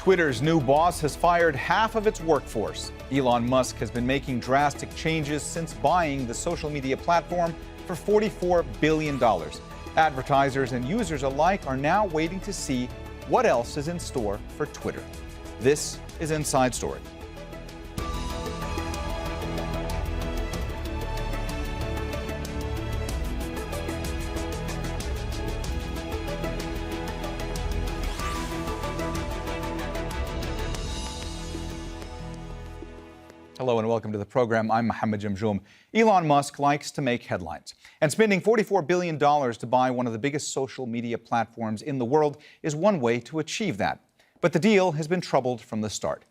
Twitter's new boss has fired half of its workforce. Elon Musk has been making drastic changes since buying the social media platform for $44 billion. Advertisers and users alike are now waiting to see what else is in store for Twitter. This is Inside Story. Hello and welcome to the program. I'm Mohammed Jamjoom. Elon Musk likes to make headlines, and spending $44 billion to buy one of the biggest social media platforms in the world is one way to achieve that. But the deal has been troubled from the start.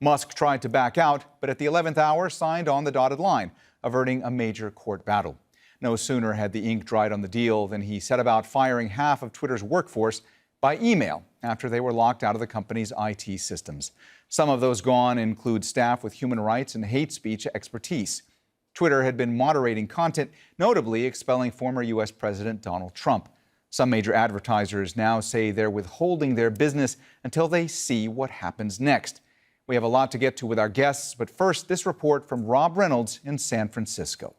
Musk tried to back out, but at the 11th hour signed on the dotted line, averting a major court battle. No sooner had the ink dried on the deal than he set about firing half of Twitter's workforce by email after they were locked out of the company's IT systems. Some of those gone include staff with human rights and hate speech expertise. Twitter had been moderating content, notably expelling former U.S. President Donald Trump. Some major advertisers now say they're withholding their business until they see what happens next. We have a lot to get to with our guests, but first, this report from Rob Reynolds in San Francisco.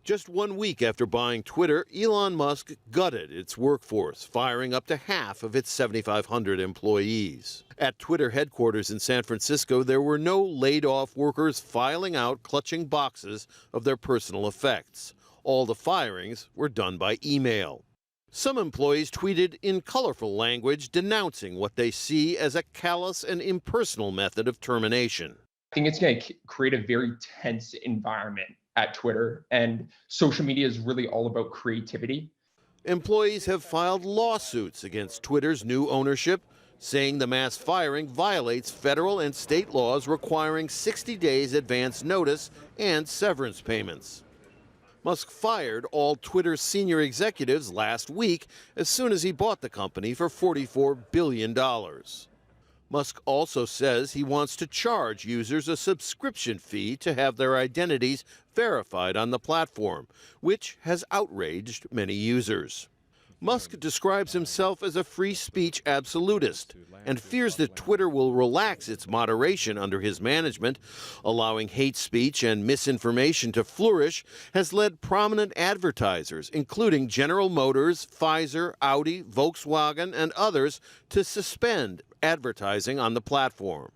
Just 1 week after buying Twitter, Elon Musk gutted its workforce, firing up to half of its 7,500 employees. At Twitter headquarters in San Francisco, there were no laid-off workers filing out, clutching boxes of their personal effects. All the firings were done by email. Some employees tweeted in colorful language denouncing what they see as a callous and impersonal method of termination. I think it's going to create a very tense environment at Twitter, and social media is really all about creativity. Employees have filed lawsuits against Twitter's new ownership, saying the mass firing violates federal and state laws requiring 60 days advance notice and severance payments. Musk fired all Twitter senior executives last week as soon as he bought the company for $44 billion. Musk also says he wants to charge users a subscription fee to have their identities verified on the platform, which has outraged many users. Musk describes himself as a free speech absolutist and fears that Twitter will relax its moderation under his management. Allowing hate speech and misinformation to flourish has led prominent advertisers, including General Motors, Pfizer, Audi, Volkswagen, and others, to suspend advertising on the platform.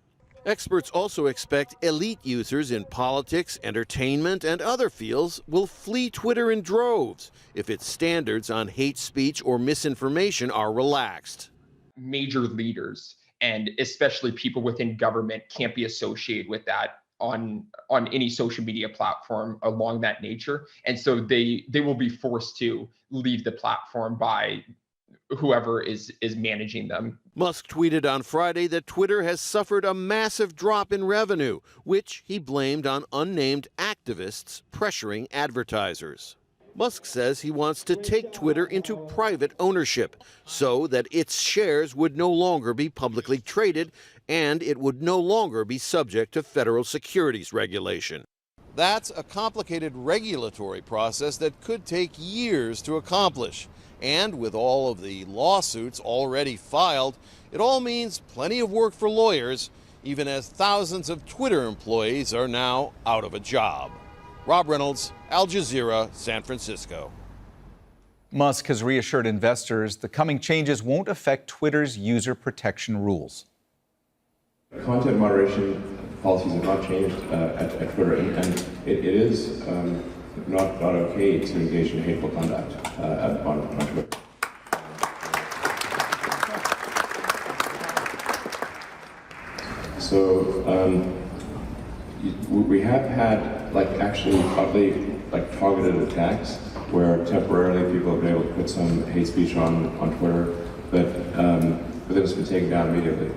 Experts also expect elite users in politics, entertainment, and other fields will flee Twitter in droves if its standards on hate speech or misinformation are relaxed. Major leaders, and especially people within government, can't be associated with that on any social media platform along that nature. And so they will be forced to leave the platform by whoever is managing them. Musk tweeted on Friday that Twitter has suffered a massive drop in revenue, which he blamed on unnamed activists pressuring advertisers. Musk says he wants to take Twitter into private ownership so that its shares would no longer be publicly traded and it would no longer be subject to federal securities regulation. That's a complicated regulatory process that could take years to accomplish. And with all of the lawsuits already filed, it all means plenty of work for lawyers, even as thousands of Twitter employees are now out of a job. Rob Reynolds, Al Jazeera, San Francisco. Musk has reassured investors the coming changes won't affect Twitter's user protection rules. Content moderation policies have not changed at Twitter, and it is not okay to engage in hateful conduct on Twitter. So we have had actually oddly targeted attacks where temporarily people have been able to put some hate speech on Twitter, but then it's been taken down immediately.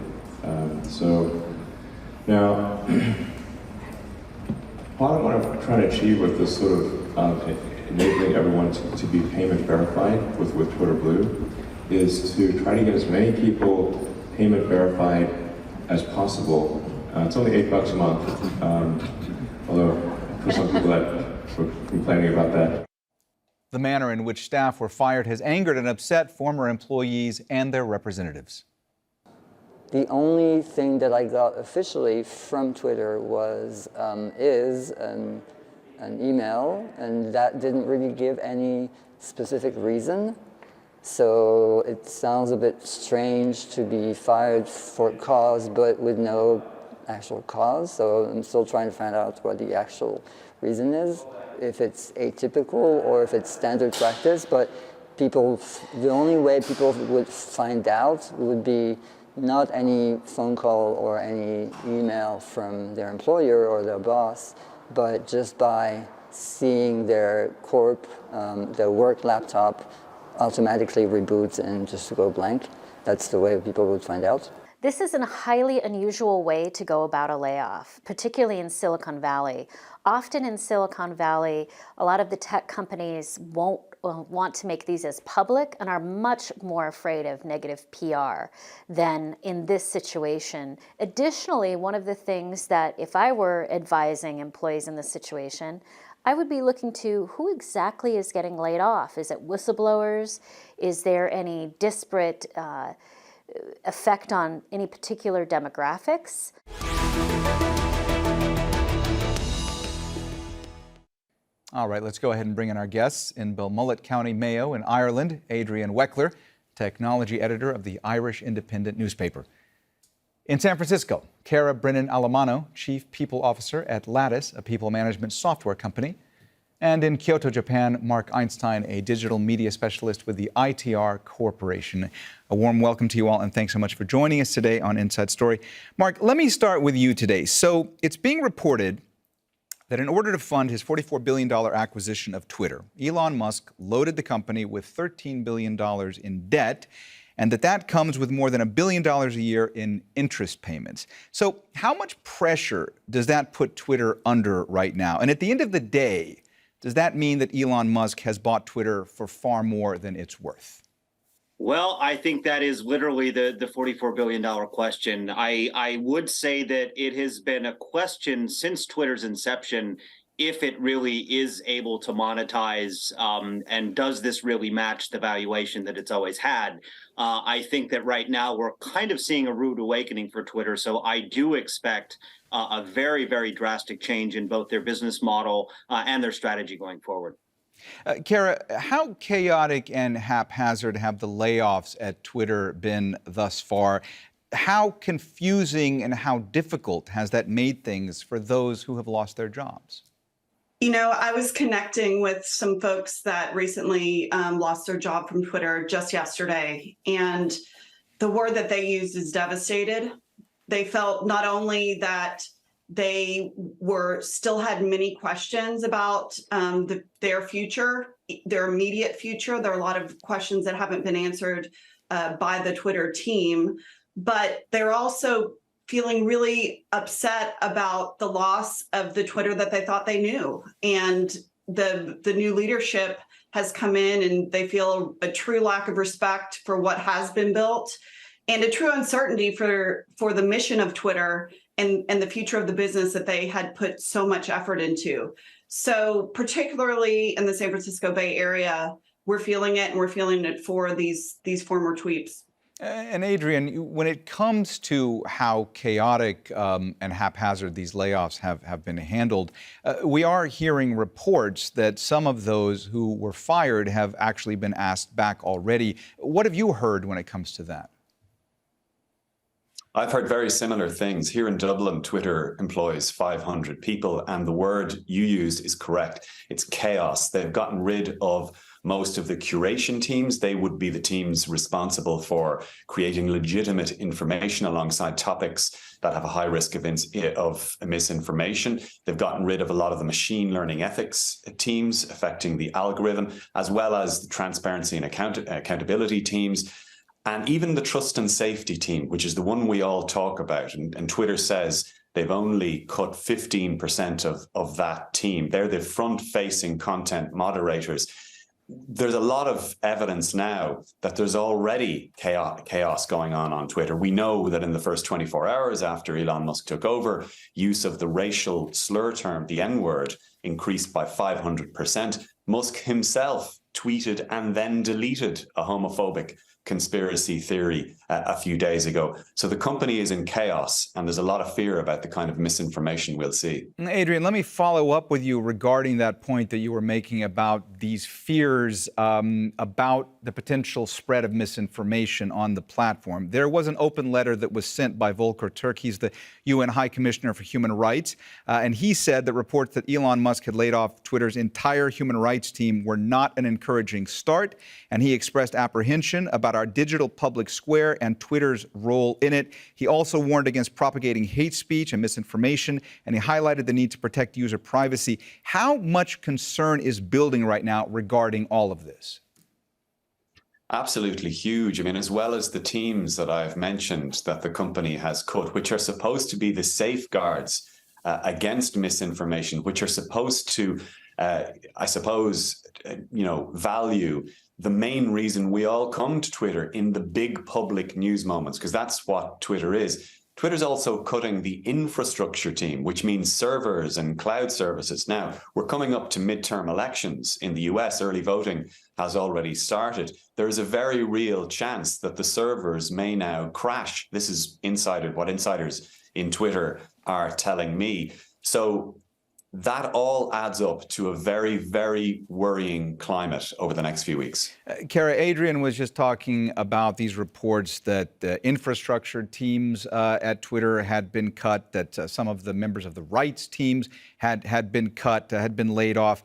So now, what I'm trying to achieve with this sort of enabling everyone to be payment verified with Twitter Blue is to try to get as many people payment verified as possible. It's only $8 a month, although for some people that were complaining about that. The manner in which staff were fired has angered and upset former employees and their representatives. The only thing that I got officially from Twitter was is an email, and that didn't really give any specific reason. So it sounds a bit strange to be fired for cause, but with no actual cause. So I'm still trying to find out what the actual reason is, if it's atypical or if it's standard practice. But the only way people would find out would be not any phone call or any email from their employer or their boss, but just by seeing their their work laptop automatically reboots and just go blank. That's the way people would find out. This is a highly unusual way to go about a layoff, particularly in Silicon Valley. Often in Silicon Valley, a lot of the tech companies won't want to make these as public and are much more afraid of negative PR than in this situation. Additionally, one of the things that if I were advising employees in this situation, I would be looking to who exactly is getting laid off. Is it whistleblowers? Is there any disparate effect on any particular demographics? All right, let's go ahead and bring in our guests. In Belmullet, County Mayo in Ireland, Adrian Weckler, technology editor of the Irish Independent newspaper. In San Francisco, Cara Brennan Alamano, chief people officer at Lattice, a people management software company. And in Kyoto, Japan, Mark Einstein, a digital media specialist with the ITR Corporation. A warm welcome to you all, and thanks so much for joining us today on Inside Story. Mark, let me start with you today. So it's being reported that in order to fund his $44 billion acquisition of Twitter, Elon Musk loaded the company with $13 billion in debt, and that comes with more than $1 billion a year in interest payments. So how much pressure does that put Twitter under right now? And at the end of the day, does that mean that Elon Musk has bought Twitter for far more than it's worth? Well, I think that is literally the $44 billion question. I would say that it has been a question since Twitter's inception, if it really is able to monetize, and does this really match the valuation that it's always had? I think that right now we're kind of seeing a rude awakening for Twitter. So I do expect a very, very drastic change in both their business model and their strategy going forward. Cara, how chaotic and haphazard have the layoffs at Twitter been thus far? How confusing and how difficult has that made things for those who have lost their jobs? You know, I was connecting with some folks that recently lost their job from Twitter just yesterday, and the word that they used is devastated. They felt not only that they still had many questions about their future, their immediate future. There are a lot of questions that haven't been answered by the Twitter team, but they're also feeling really upset about the loss of the Twitter that they thought they knew. And the new leadership has come in, and they feel a true lack of respect for what has been built, and a true uncertainty for the mission of Twitter and the future of the business that they had put so much effort into. So particularly in the San Francisco Bay Area, we're feeling it, and we're feeling it for these former tweets. And Adrian, when it comes to how chaotic and haphazard these layoffs have been handled, we are hearing reports that some of those who were fired have actually been asked back already. What have you heard when it comes to that? I've heard very similar things. Here in Dublin, Twitter employs 500 people, and the word you used is correct. It's chaos. They've gotten rid of most of the curation teams. They would be the teams responsible for creating legitimate information alongside topics that have a high risk of misinformation. They've gotten rid of a lot of the machine learning ethics teams affecting the algorithm, as well as the transparency and accountability teams. And even the trust and safety team, which is the one we all talk about, and Twitter says they've only cut 15% of that team. They're the front-facing content moderators. There's a lot of evidence now that there's already chaos going on Twitter. We know that in the first 24 hours after Elon Musk took over, use of the racial slur term, the N-word, increased by 500%. Musk himself tweeted and then deleted a homophobic conspiracy theory a few days ago. So the company is in chaos, and there's a lot of fear about the kind of misinformation we'll see. Adrian, let me follow up with you regarding that point that you were making about these fears about the potential spread of misinformation on the platform. There was an open letter that was sent by Volker Turk. He's the UN High Commissioner for Human Rights, and he said that reports that Elon Musk had laid off Twitter's entire human rights team were not an encouraging start, and he expressed apprehension about our digital public square and Twitter's role in it. He also warned against propagating hate speech and misinformation, and he highlighted the need to protect user privacy. How much concern is building right now regarding all of this? Absolutely huge. I mean, as well as the teams that I've mentioned that the company has cut, which are supposed to be the safeguards against misinformation, which are supposed to, I suppose, value the main reason we all come to Twitter in the big public news moments, because that's what Twitter is. Twitter's also cutting the infrastructure team, which means servers and cloud services. Now, we're coming up to midterm elections in the US. Early voting has already started. There is a very real chance that the servers may now crash. This is what insiders in Twitter are telling me. So that all adds up to a very, very worrying climate over the next few weeks. Kara, Adrian was just talking about these reports that infrastructure teams at Twitter had been cut, that some of the members of the rights teams had been cut, had been laid off.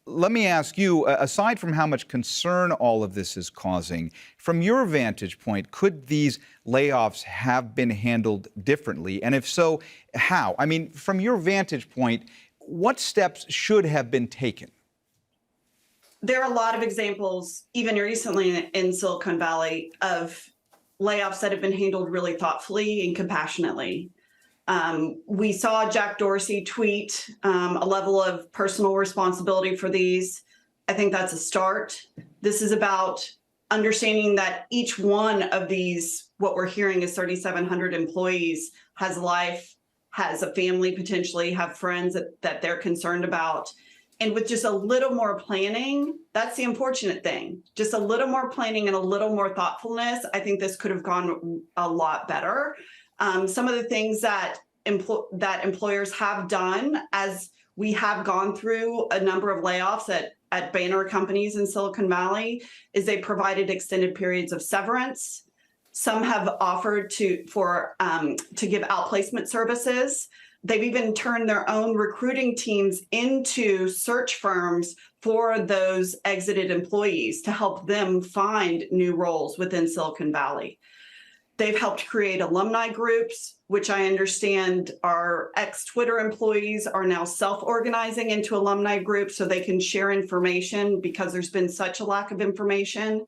Let me ask you, aside from how much concern all of this is causing, from your vantage point, could these layoffs have been handled differently? And if so, how? I mean, from your vantage point, what steps should have been taken? There are a lot of examples, even recently in Silicon Valley, of layoffs that have been handled really thoughtfully and compassionately. We saw Jack Dorsey tweet a level of personal responsibility for these. I think that's a start. This is about understanding that each one of these, what we're hearing is 3,700 employees, has a life, has a family, potentially have friends that they're concerned about. And with just a little more planning, that's the unfortunate thing. Just a little more planning and a little more thoughtfulness, I think this could have gone a lot better. Some of the things that employers have done, as we have gone through a number of layoffs at banner companies in Silicon Valley, is they provided extended periods of severance. Some have offered to give outplacement services. They've even turned their own recruiting teams into search firms for those exited employees to help them find new roles within Silicon Valley. They've helped create alumni groups, which I understand our ex-Twitter employees are now self-organizing into alumni groups so they can share information because there's been such a lack of information.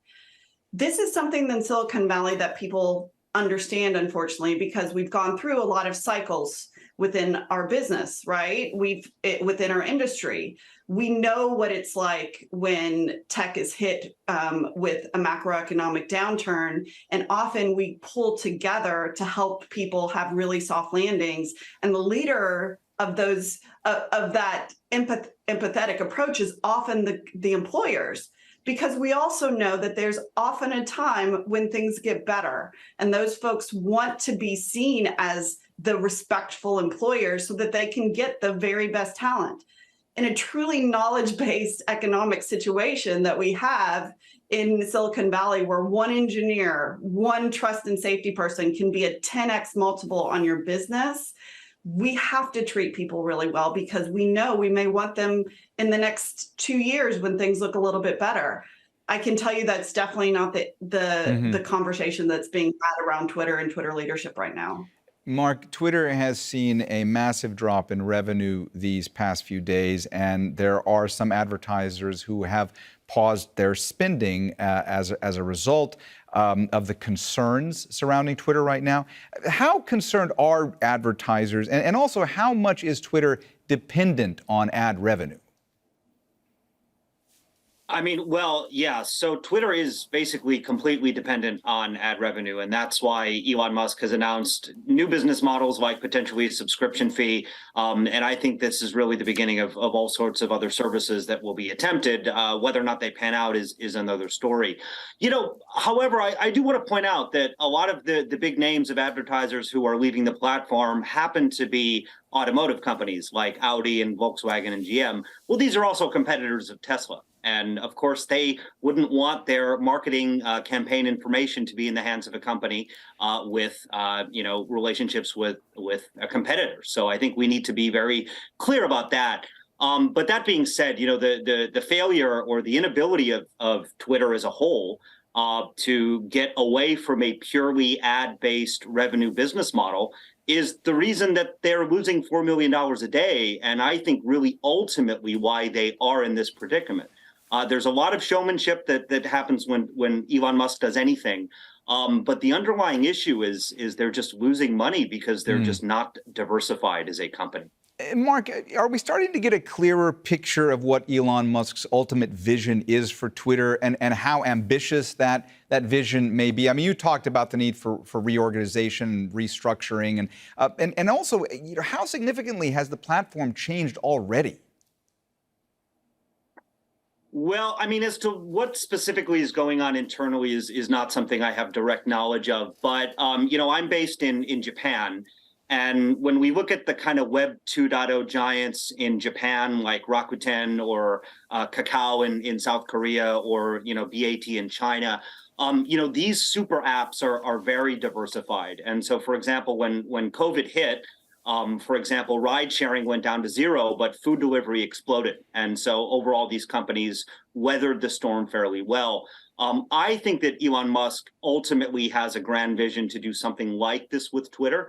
This is something in Silicon Valley that people understand, unfortunately, because we've gone through a lot of cycles within our business, right? Within our industry. We know what it's like when tech is hit with a macroeconomic downturn, and often we pull together to help people have really soft landings. And the leader of that empathetic approach is often the employers, because we also know that there's often a time when things get better, and those folks want to be seen as the respectful employers so that they can get the very best talent. In a truly knowledge-based economic situation that we have in Silicon Valley, where one engineer, one trust and safety person can be a 10x multiple on your business, we have to treat people really well, because we know we may want them in the next 2 years when things look a little bit better. I can tell you that's definitely not the conversation that's being had around Twitter and Twitter leadership right now. Mark, Twitter has seen a massive drop in revenue these past few days, and there are some advertisers who have paused their spending as a result of the concerns surrounding Twitter right now. How concerned are advertisers, and also how much is Twitter dependent on ad revenue? I mean, well, yeah. So Twitter is basically completely dependent on ad revenue. And that's why Elon Musk has announced new business models like potentially a subscription fee. And I think this is really the beginning of all sorts of other services that will be attempted. Whether or not they pan out is another story. However, I do want to point out that a lot of the big names of advertisers who are leaving the platform happen to be automotive companies like Audi and Volkswagen and GM. Well, these are also competitors of Tesla. And of course, they wouldn't want their marketing campaign information to be in the hands of a company with, relationships with a competitor. So I think we need to be very clear about that. But that being said, the failure or the inability of Twitter as a whole to get away from a purely ad-based revenue business model is the reason that they're losing $4 million a day. And I think really ultimately why they are in this predicament. There's a lot of showmanship that happens when Elon Musk does anything. But the underlying issue is they're just losing money because they're just not diversified as a company. Mark, are we starting to get a clearer picture of what Elon Musk's ultimate vision is for Twitter and how ambitious that vision may be? I mean, you talked about the need for reorganization, restructuring, and also, how significantly has the platform changed already? Well, I mean, as to what specifically is going on internally is not something I have direct knowledge of. But, I'm based in Japan. And when we look at the kind of Web 2.0 giants in Japan, like Rakuten or Kakao in South Korea or, BAT in China, these super apps are very diversified. And so, for example, when COVID hit, for example, ride sharing went down to zero, but food delivery exploded. And so overall, these companies weathered the storm fairly well. I think that Elon Musk ultimately has a grand vision to do something like this with Twitter.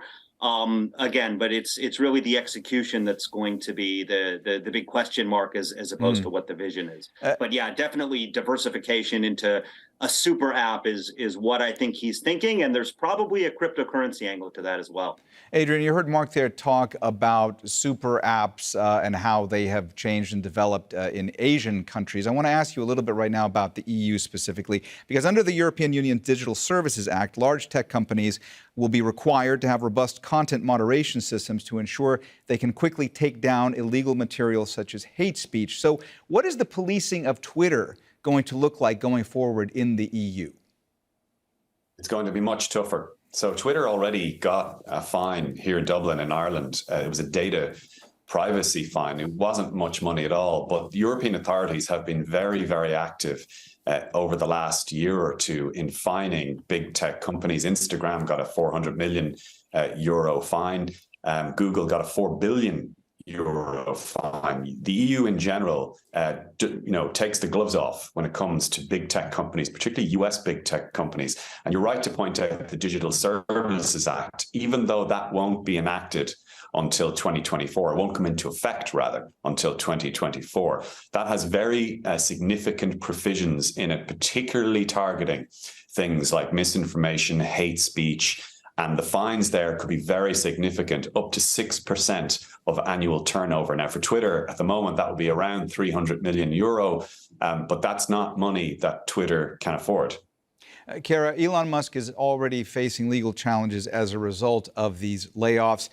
Again, but it's really the execution that's going to be the big question mark as opposed to what the vision is. But yeah, definitely diversification into a super app is what I think he's thinking. And there's probably a cryptocurrency angle to that as well. Adrian, you heard Mark there talk about super apps and how they have changed and developed in Asian countries. I want to ask you a little bit right now about the EU specifically, because under the European Union's Digital Services Act, large tech companies will be required to have robust content moderation systems to ensure they can quickly take down illegal material such as hate speech. So what is the policing of Twitter going to look like going forward in the EU? It's going to be much tougher. So Twitter already got a fine here in Dublin in Ireland. It was a data privacy fine. It wasn't much money at all, but the European authorities have been very, very active over the last year or two in fining big tech companies. Instagram got a 400 million euro fine. Google got a 4 billion euro fine. The EU in general, takes the gloves off when it comes to big tech companies, particularly US big tech companies. And you're right to point out the Digital Services Act, even though that won't be enacted until 2024. It won't come into effect, rather, until 2024. That has very significant provisions in it, particularly targeting things like misinformation, hate speech, and the fines there could be very significant, up to 6% of annual turnover. Now, for Twitter, at the moment, that would be around 300 million euro, but that's not money that Twitter can afford. Kara, Elon Musk is already facing legal challenges as a result of these layoffs.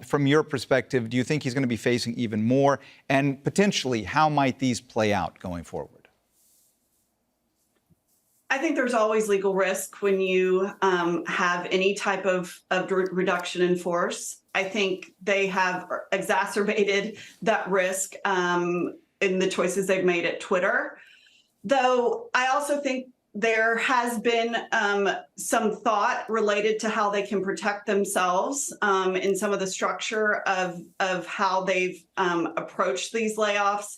From your perspective, do you think he's going to be facing even more? And potentially, how might these play out going forward? I think there's always legal risk when you have any type of reduction in force. I think they have exacerbated that risk in the choices they've made at Twitter. Though I also think there has been some thought related to how they can protect themselves in some of the structure of how they've approached these layoffs.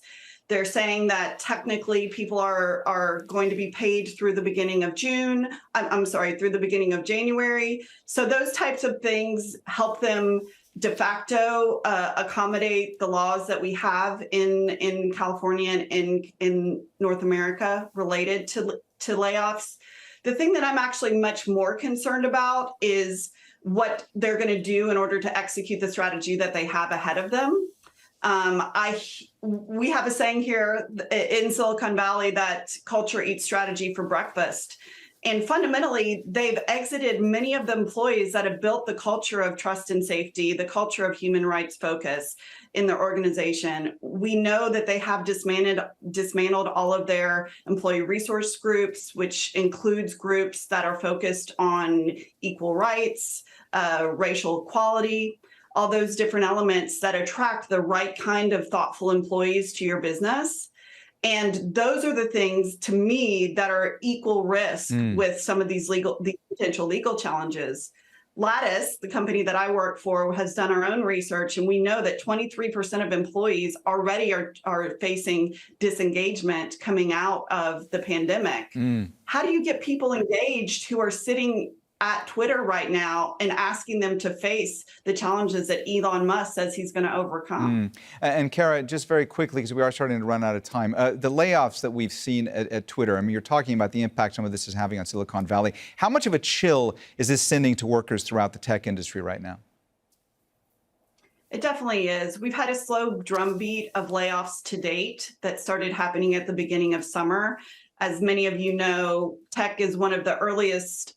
They're saying that technically people are going to be paid through the beginning of June. Through the beginning of January. So those types of things help them de facto accommodate the laws that we have in California and in North America related to layoffs. The thing that I'm actually much more concerned about is what they're going to do in order to execute the strategy that they have ahead of them. We have a saying here in Silicon Valley that culture eats strategy for breakfast. And fundamentally, they've exited many of the employees that have built the culture of trust and safety, the culture of human rights focus in their organization. We know that they have dismantled all of their employee resource groups, which includes groups that are focused on equal rights, racial equality, all those different elements that attract the right kind of thoughtful employees to your business. And those are the things, to me, that are equal risk with some of these potential legal challenges. Lattice, the company that I work for, has done our own research, and we know that 23% of employees already are facing disengagement coming out of the pandemic. How do you get people engaged who are sitting at Twitter right now and asking them to face the challenges that Elon Musk says he's going to overcome? And Kara, just very quickly, because we are starting to run out of time, the layoffs that we've seen at Twitter, I mean, you're talking about the impact some of this is having on Silicon Valley. How much of a chill is this sending to workers throughout the tech industry right now? It definitely is. We've had a slow drumbeat of layoffs to date that started happening at the beginning of summer. As many of you know, tech is one of the earliest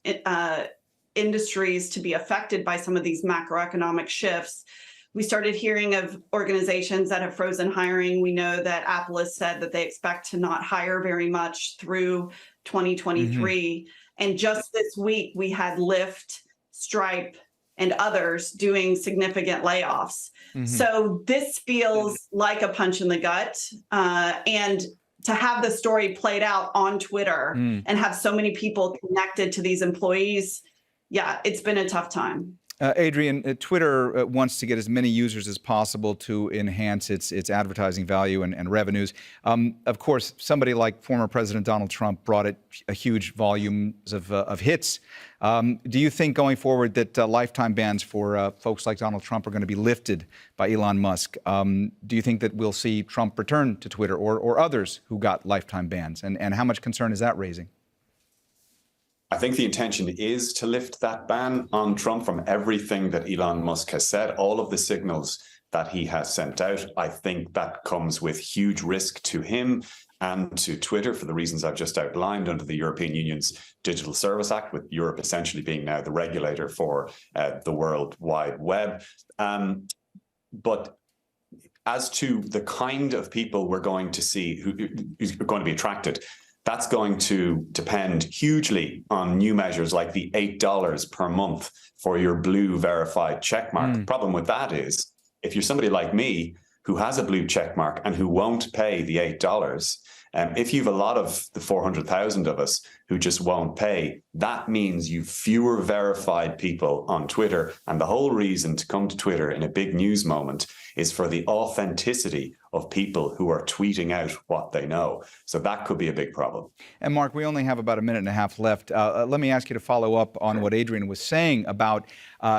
industries to be affected by some of these macroeconomic shifts. We started hearing of organizations that have frozen hiring. We know that Apple has said that they expect to not hire very much through 2023. And just this week, we had Lyft, Stripe, and others doing significant layoffs. So this feels like a punch in the gut. And to have the story played out on Twitter and have so many people connected to these employees, yeah, it's been a tough time. Adrian, Twitter wants to get as many users as possible to enhance its advertising value and revenues. Of course, somebody like former President Donald Trump brought it a huge volumes of hits. Do you think going forward that lifetime bans for folks like Donald Trump are going to be lifted by Elon Musk? Do you think that we'll see Trump return to Twitter or others who got lifetime bans? And how much concern is that raising? I think the intention is to lift that ban on Trump from everything that Elon Musk has said, all of the signals that he has sent out. I think that comes with huge risk to him and to Twitter for the reasons I've just outlined under the European Union's Digital Service Act, with Europe essentially being now the regulator for the World Wide Web. But as to the kind of people we're going to see who's going to be attracted, that's going to depend hugely on new measures like the $8 per month for your blue verified checkmark. The problem with that is, if you're somebody like me who has a blue checkmark and who won't pay the $8, if you've a lot of the 400,000 of us who just won't pay, that means you've fewer verified people on Twitter. And the whole reason to come to Twitter in a big news moment is for the authenticity of people who are tweeting out what they know. So that could be a big problem. And Mark, we only have about a minute and a half left. Let me ask you to follow up on what Adrian was saying about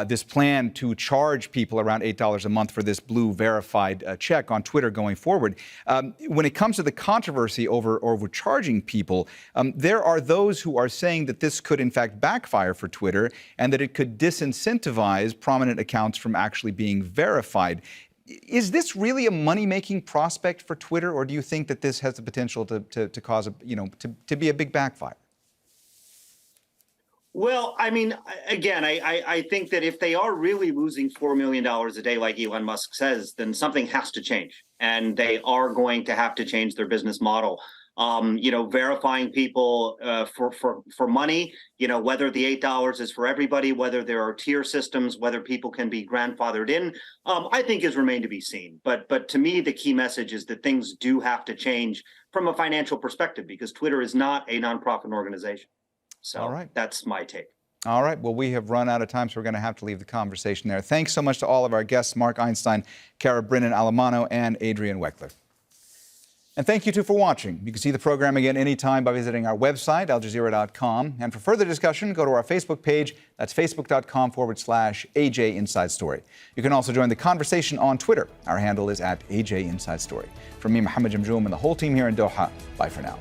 this plan to charge people around $8 a month for this blue verified check on Twitter going forward. When it comes to the controversy over charging people, there are those who are saying that this could in fact backfire for Twitter and that it could disincentivize prominent accounts from actually being verified. Is this really a money-making prospect for Twitter, or do you think that this has the potential to cause to be a big backfire? Well, I mean, again, I think that if they are really losing $4 million a day, like Elon Musk says, then something has to change, and they are going to have to change their business model. Verifying people for money, whether the $8 is for everybody, whether there are tier systems, whether people can be grandfathered in, I think is remain to be seen. But to me, the key message is that things do have to change from a financial perspective, because Twitter is not a nonprofit organization. So all right, that's my take. All right. Well, we have run out of time, so we're going to have to leave the conversation there. Thanks so much to all of our guests, Mark Einstein, Kara Brennan-Alamano, and Adrian Weckler. And thank you, too, for watching. You can see the program again anytime by visiting our website, aljazeera.com. And for further discussion, go to our Facebook page. That's facebook.com/AJ Inside Story. You can also join the conversation on Twitter. Our handle is @AJ Inside Story. From me, Mohammed Jamjoom, and the whole team here in Doha, bye for now.